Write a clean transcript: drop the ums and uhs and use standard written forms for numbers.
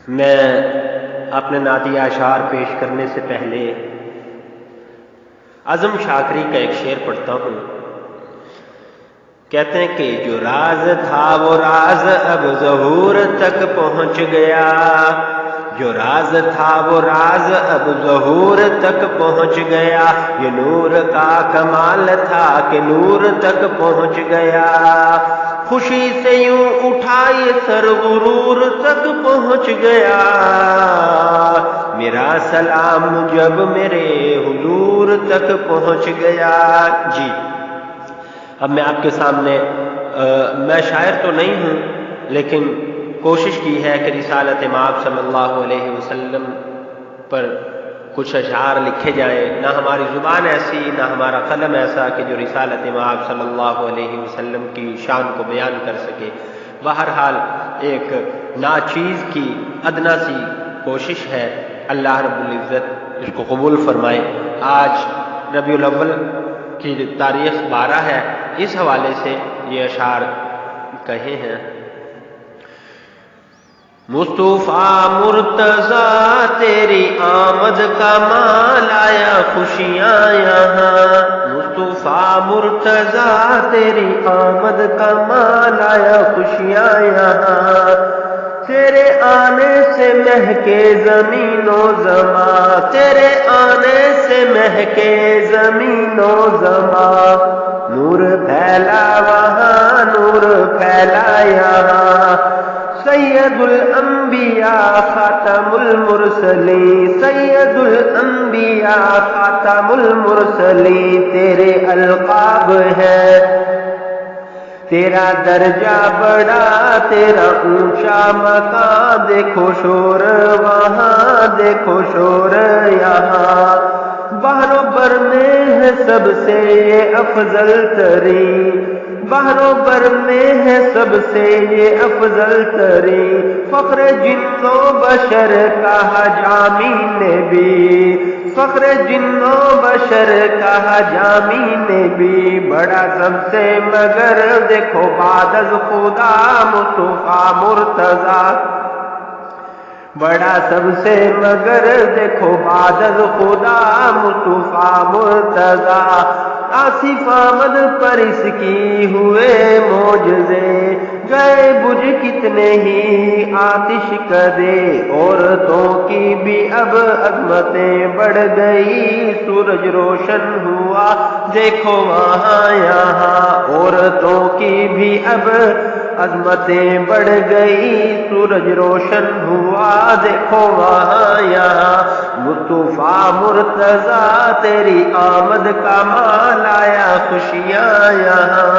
میں اپنے نعتیہ اشعار پیش کرنے سے پہلے اعظم شاکری کا ایک شعر پڑھتا ہوں۔ کہتے ہیں کہ جو راز تھا وہ راز اب ظہور تک پہنچ گیا، جو راز تھا وہ راز اب ظہور تک پہنچ گیا، یہ نور کا کمال تھا کہ نور تک پہنچ گیا، خوشی سے یوں اٹھائے سر غرور تک پہنچ گیا، میرا سلام جب میرے حضور تک پہنچ گیا۔ جی اب میں آپ کے سامنے میں شاعر تو نہیں ہوں، لیکن کوشش کی ہے کہ رسالت مآب صلی اللہ علیہ وسلم پر کچھ اشعار لکھے جائیں۔ نہ ہماری زبان ایسی، نہ ہمارا قلم ایسا کہ جو رسالت مآب صلی اللہ علیہ وسلم کی شان کو بیان کر سکے۔ بہرحال ایک ناچیز کی ادنا سی کوشش ہے، اللہ رب العزت اس کو قبول فرمائے۔ آج ربیع الاول کی تاریخ 12 ہے، اس حوالے سے یہ اشعار کہے ہیں۔ مصطفیٰ مرتضیٰ تیری آمد کا مال آیا خوشیاں یہاں، مصطفیٰ مرتضیٰ تیری آمد کا مال آیا خوشیاں یہاں، تیرے آنے سے مہکے زمین و زماں، تیرے آنے سے مہکے زمین و زماں، نور پھیلا وہاں نور پھیلا یہاں، سید الانبیاء خاتم المرسلین، سید الانبیاء خاتم المرسلین، تیرے القاب ہے، تیرا درجہ بڑا تیرا اونچا مقام، دیکھو شور وہاں دیکھو شور یہاں، بحر و بر میں ہے سب سے یہ افضل ترین، بحر و بر میں ہے سب سے یہ افضل ترین، فخر جن و بشر کہا جامی نبی، فخر جن و بشر کہا جامی نبی، بڑا سب سے مگر دیکھو بعد از خدا مصطفیٰ مرتضیٰ، بڑا سب سے مگر دیکھو بعد از خدا مصطفیٰ مرتضیٰ، آصف آمد پر اس کی ہوئے معجزے، گئے بجھ کتنے ہی آتش کدے، عورتوں کی بھی اب عظمتیں بڑھ گئی، سورج روشن ہوا دیکھو وہاں یہاں، عورتوں کی بھی اب عظمتیں بڑھ گئی، سورج روشن ہوا دیکھو وہاں یہاں، مصطفیٰ مرتضیٰ تیری آمد کا مال آیا خوشیاں یہاں۔